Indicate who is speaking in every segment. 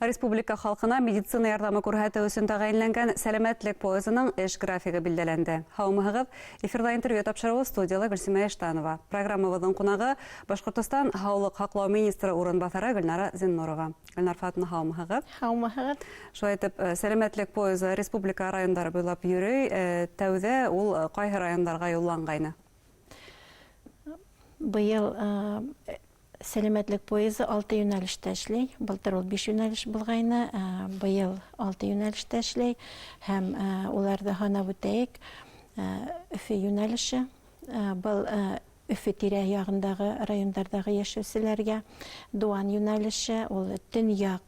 Speaker 1: Республика халкына медицина ярдәме күрһәтү өчен тәгаенләнгән сәламәтлек поезының эш графигы билдәләнде. Һаумыгыз, эфирда интервью тапшыруы студияла Гөлсимә Эштанова. Программабызның кунагы Башкортстан һаулык һаклау министры урынбасары Гөлнара Зиннурова. Гөлнар Фатна, һаумыгыз.
Speaker 2: Һаумыгыз.
Speaker 1: Шулай итеп, сәламәтлек поезы республика райондары буйлап йөрөй. Тәүдә ул кайсы райондарга юллангайны?
Speaker 2: Быел сәламәтлек поезы 6 юнәлештә эшләй. Былтыр ул 5 юнәлеш булгайны, быел 6 юнәлештә эшләй. Һәм уларда һанап үтәйек. Өфе юнәлеше. Был Өфе тирә ягындагы районнардагы яшәүчеләргә. Дуан юнәлеше, ул төньяк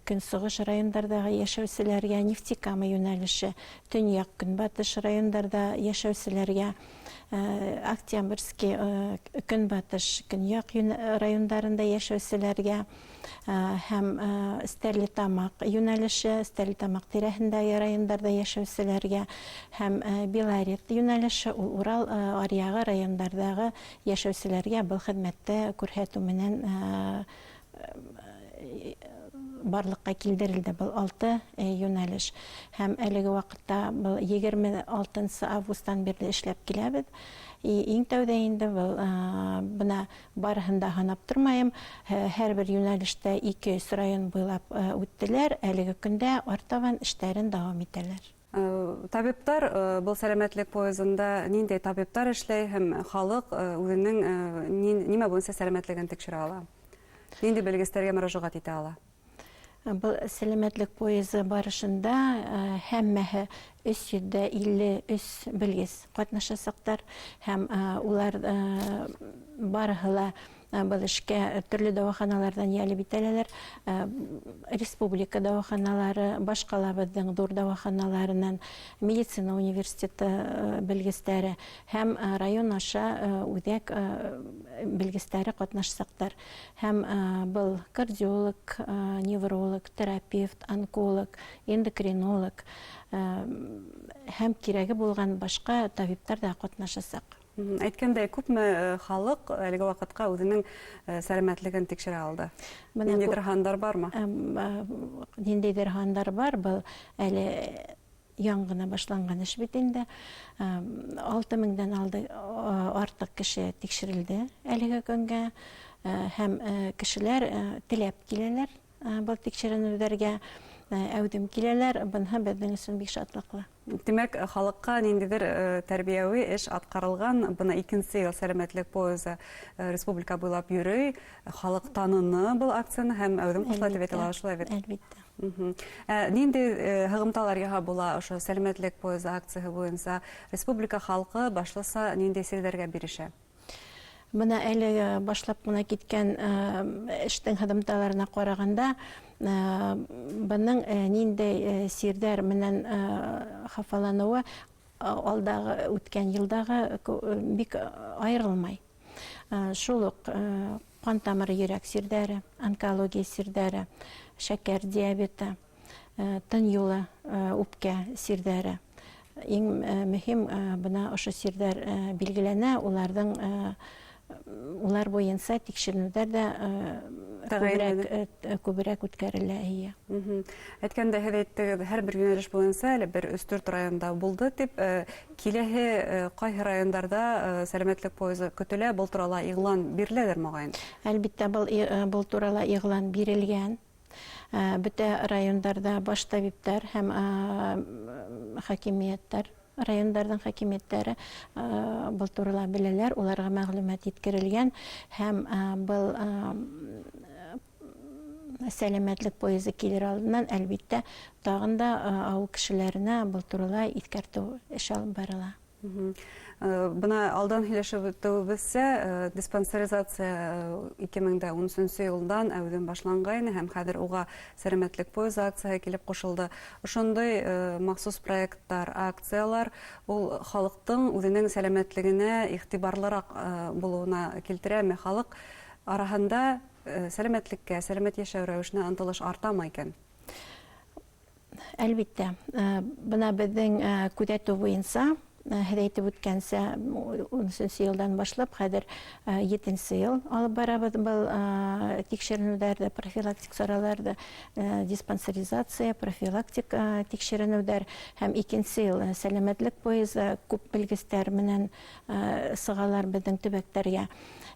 Speaker 2: көнсыгыш районнардагы яшәүчеләргә. Нефтекама юнәлеше, төньяк көнбатыш районнарда яшәүчеләргә. Октябрьский көнбатыш көньяк райондарында яшәүчеләргә һәм Стәрлетамак юнәлеше, Стәрлетамак тирәһендәге райондарда яшәүчеләргә һәм Белорет юнәлеше, ул Урал аръягы районнардагы яшәүчеләргә был хезмәттә күрһәтү менән барлыкка килдерилде. Был 6 юнәлеш. Һәм әлеге вакытта был 26 августтан бирле эшләп киләбез. Иң тәүдә инде был бына барыһында һанап тормайым. Һәрбер юнәлештә 200 район буйлап үттеләр. Әлеге көндә артабан эшләрен дәвам итәләр.
Speaker 1: Табиптар был сәламәтлек поезында ниндәй табиптар эшләй һәм халык үзенең нимә буенча сәламәтлеген тикшерә ала? Нинди белгечләргә мөрәҗәгать итә ала?
Speaker 2: Бұл сәламәтлек поезы барышында һәммәһе 353 белгес катнашасаклар һәм улар барыһы был эшкә төрле дәваханалардан ялеп итәләр. Республика дәваханалары, башкалабызның зур дәваханаларынан, медицина университеты белгечләре һәм район аша үзәк белгечләре катнашсаклар. Һәм был кардиолог, невролог, терапевт, онколог, эндокринолог һәм кирәге булган башка табиптар да катнашасак.
Speaker 1: Әйткәндәй, күпме халык әлеге вакытка үзенең сәламәтлеген тикшерә алды? Ниндидер һандар бармы?
Speaker 2: Ниндидер һандар бар. Был әле яңгына башланган эш бит инде. 6000-дән артык кеше тикшерелде әлеге көнгә. Һәм кешеләр теләп киләләр был тикшеренүләргә. Әүдем киләләр, бунһа безнең өчен бик шатлыклы.
Speaker 1: Димәк, халыкка ниндидер тәрбияви эш аткарылган. Бына икенче ел сәламәтлек поезы республика буйлап йөрөй. Халык таныны был акцияны һәм әүдем кушылып әйтәләр шулай бит.
Speaker 2: Әлбәттә.
Speaker 1: Нинди һыгымталар яһа була ошо сәламәтлек поезы акциясе буенча республика халкы башласа нинди серләргә бирешә?
Speaker 2: Бuna әле башлап кына киткән эштең һыгымталарына караганда, буның ниндәй сирдәр менән хафалануы алдагы үткән елдагы бик айрылмай. Шул ук кан тамыры йөрәк сирдәре, онкология сирдәре, шәкәр диабеты, тын юлы үпкә сирдәре. Иң мөһим буна ошо сирдәр билгеләнә, улар буенча тикшерүләр дә күбрәк үткәрелә.
Speaker 1: Әйткәндә, һәрбер юнәлеш буенча әле бер 3-4 районда булды дип, киләһе кайсы райондарда сәламәтлек поезы көтелә, был турында игълан биреләдер мөгаен?
Speaker 2: Әлбәттә, был турында игълан бирелгән. Бөтә райондарда баш табиптар һәм хакимияттар, райондардан хакимияттәре был турында беләләр, уларга мәгълүмат еткерелгән һәм был сәламәтлек поезы килер алдыннан әлбәттә тагын да авыл кешеләренә был турында искәртү эш алып барыла.
Speaker 1: Бuna алдан һөйләшебезсә, диспансеризация 2013 елдан әүдем башланган һәм хәзер уга сәламәтлек поезы акциясе килеп кушылды. Ошондой махсус проекттар, акциялар ул халыктың үзенең сәламәтлегенә игътибарлырак булуына килтерәме? Халык арасында сәламәтлеккә, сәламәт яшәү рәвешенә ынтылыш артамы икән?
Speaker 2: Әлбәттә, бuna безнең күзәтү буенча әйтеп үткәнсә, 13 елдан башлап, хәзер 7 ел алып барабыз был тикшеренүләрдә, профилактик сараларда, диспансеризация, профилактик тикшеренүләр һәм 2 ел сәламәтлек поезы күп белгечләр менән сыгалар безнең төбәктәргә.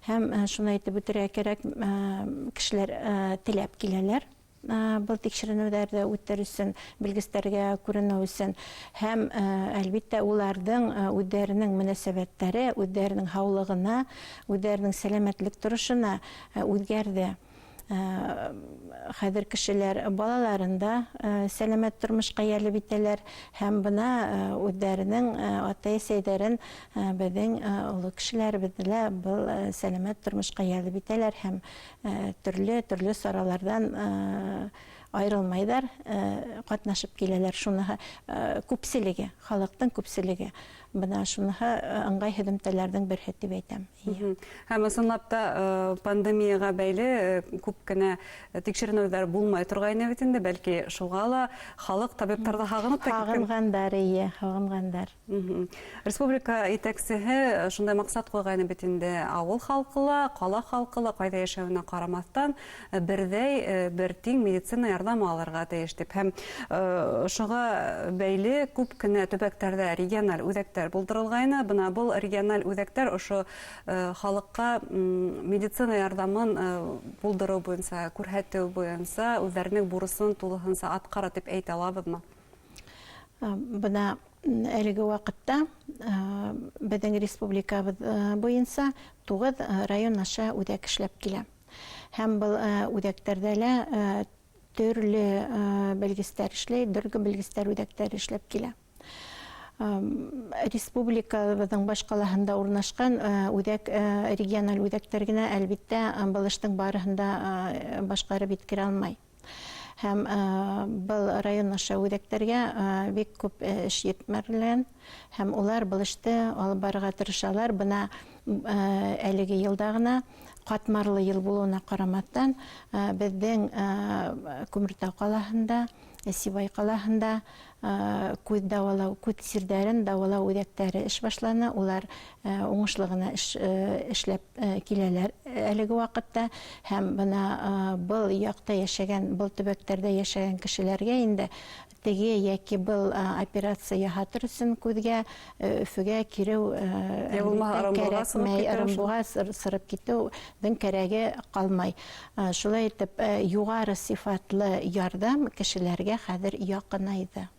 Speaker 2: Һәм шуны әйтеп үтәргә кирәк, кешеләр теләп киләләр. Был тикшеренүләрдә үтәр өчен, белгечләргә күренү өчен һәм әлбәттә уларның үзләренең мөнәсәбәтләре, үзләренең һаулыгына, үзләренең сәламәтлек торышына үзгәрде. Хәзер кешеләр балаларында сәламәт тормышка ялеп итәләр һәм бына үзләренең ата-әсәләрен безнең олы кешеләр белә был сәламәт тормышка ялеп итәләр һәм төрле саралардан айрылмайдар, катнашып киләләр. Шуны күпселеге, халыктың күпселеге. Бына шуны аңгай һөҙөмтәләрдең берһе дип әйтәм.
Speaker 1: Һәм ысынлап та пандемияга бәйле күп кенә тикшеренүләр булмай торгайны бит инде, бәлки шуга ла халык табибларда һагынып та киткән.
Speaker 2: Һагынгандар.
Speaker 1: Республика итәксеһе шундай максат куйгайны бит инде, авыл халкы ла, кала халкы ла кайда яшәвенә карамастан бердәй, бер тиң медицина ярдәме алырга тиеш дип. Һәм шуга бәйле күп кенә төбәктәрдә региональ үзәктәр булдырылгайны. Бына был региональ үзәктәр ошо халыкка медицина ярдәмен булдыру буенча, күрһәтү буенча үзләренең бурысын тулыһынча аткара дип әйтә алабызмы?
Speaker 2: Бына әлеге вакытта безнең республикабыз буенча 9 район аша үзәк эшләп килә. Һәм был үзәктәрдә лә төрле белгечләр эшләй, белгечләр үзәктәр эшләп килә. Республикабызның баш калаһында урнашкан үзәк региональ үзәктәр генә әлбәттә был эштең барыһында башкарып иткерә алмай. Һәм был район аша үзәктәргә бик күп эш йөкмәлгән һәм улар был эште алып барырга тырышалар. Бына әлеге елда гына катмарлы ел булуына карамастан безнең Күмертау калаһында, Сибай калаһында күз давалау, күз сирдәрен давалау үзәктәре эш башлана. Улар уңышлы гына эшләп киләләр әлеге вакытта. Һәм бына был якта яшәгән, был төбәктәрдә яшәгән кешеләргә инде теге яки был операция яһатыр өчен күзгә Өфөгә киреү Ырымбуга сырып китү кәрәге калмай. Шулай итеп, югары сыйфатлы ярдәм кешеләргә хәзер якынайды.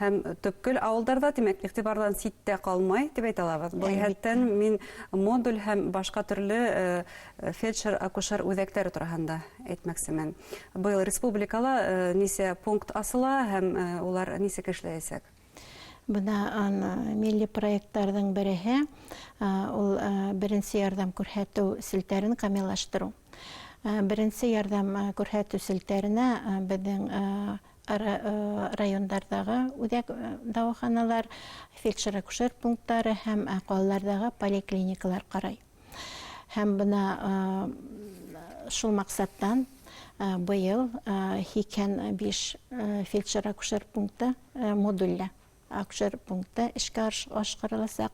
Speaker 1: Һәм төпкөл авылдарда, димәк, игътибардан ситтә калмай дип әйтә алабыз. Бу җәһәттән мин модуль һәм башка төрле фельдшер-акушер үзәкләре турында әйтмәкчемен. Быел республикала нисә пункт асыла һәм улар нисек эшләячәк?
Speaker 2: Бына милли проектларның береһе ул беренче ярдәм күрһәтү селтәрен камиллаштыру. Беренче ярдәм күрһәтү селтәренә безнең райондардағы үзәк дәваханалар, фельдшер-акушер пункттары һәм калалардағы поликлиникалар карай. Һәм бына шул максаттан быел 5 фельдшер-акушер пункты модульле акушер пункты эшкә ашкарылачак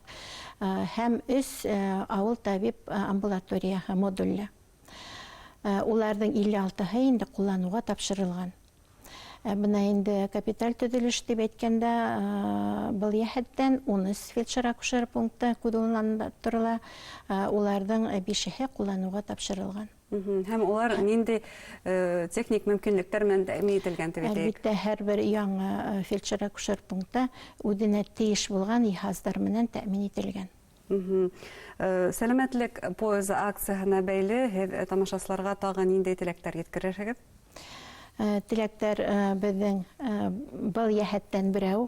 Speaker 2: һәм 3 авыл табиб амбулатория модульле. Уларның 56-һы инде куллануга тапшырылган. Бына инде капиталь төзелеш дип әйткәндә, был яһәттән 13 фельдшер-акушер пункты кулланылып торыла. Уларның 5-һе куллануга тапшырылган.
Speaker 1: Һәм улар нинди техник мөмкинлектәр менән тәэмин ителгән дип әйтәйек.
Speaker 2: Әлбәттә, һәрбер яңа фельдшер-акушер пункты үзенә тиеш булган җиһазлар менән тәэмин ителгән.
Speaker 1: Сәламәтлек поезы акциясына бәйле тамашачыларга тагын нинди теләктәр җиткерәсегез?
Speaker 2: Теләктәр безнең был яһәттән берәү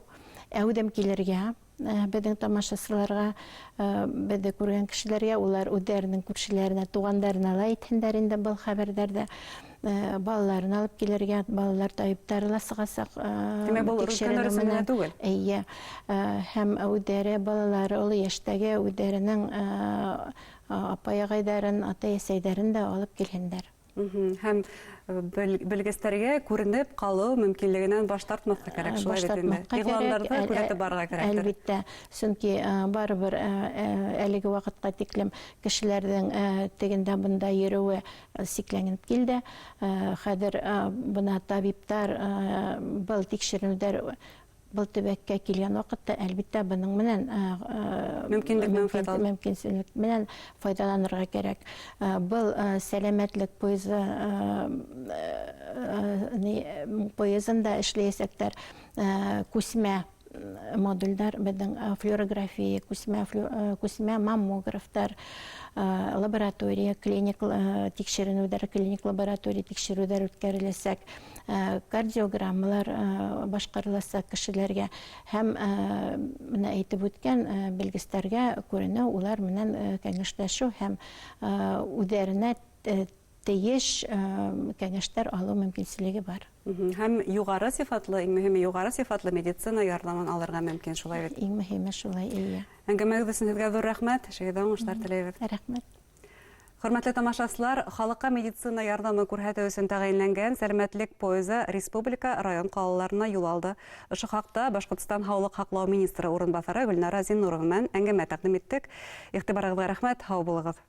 Speaker 2: әүдем килергә, безнең тамашачыларга, безне күргән кешеләргә, улар үзләренең күршеләренә, туганнарына ла әйтһеннәр инде был хәбәрдәрдә, балаларын алып килергә, балалар табиблары ла сыгасак
Speaker 1: тикшеренү менән түгел.
Speaker 2: Әйе, һәм үзләре балалары олы яшьтәге үзләренең апа-ягайдарын, ата-әсәйләрен дә алып килһеннәр.
Speaker 1: Һәм белгечләргә күренеп калу мөмкинлегеннән баш тартмаска кирәк, шулай бит инде. Игъланнарда күрәтеп барырга кирәк.
Speaker 2: Әлбәттә, чөнки барыбер әлеге вакытка тиклем кешеләрнең тегендә бунда йөрүе сикләнеп килде. Хәзер бына табиблар был тикшерүләр был төбәккә килгән вакытта әлбәттә буның менән мөмкинлек менән файдаланырга кирәк. Был сәламәтлек поездында эшләячәкләр күсмә модульдар, безнең флюорография, күсмә маммографтар, лаборатория, клиник тикшеренүләр, клиник лаборатория тикшерүләр үткәреләчәк, кардиограммалар башкарылачак кешеләргә һәм менә әйтеп үткән белгечләргә күренә, улар менән кәңәшләшү һәм үзләренә тиеш кәңәшләр алу мөмкинлеге бар.
Speaker 1: Һәм югары сыйфатлы, иң мөһиме югары сыйфатлы медицина ярдәмен алырга мөмкин, шулай бит.
Speaker 2: Иң мөһиме шулай, ия.
Speaker 1: Әңгәмәгез өчен сезгә зур рәхмәт. Шәһидә уңышлар теләйбез.
Speaker 2: Рәхмәт.
Speaker 1: Хөрмәтле тамашачылар, халыкка медицина ярдәме күрсәтү өчен тәгаенләнгән сәламәтлек поезы республика, район калаларына юл алды. Ошо хакта Башкортстан һаулык саклау министры урынбасары Гөлнара Зиннурова белән әңгәмә тәкъдим иттек. Игътибарыгызга рәхмәт, һау булыгыз.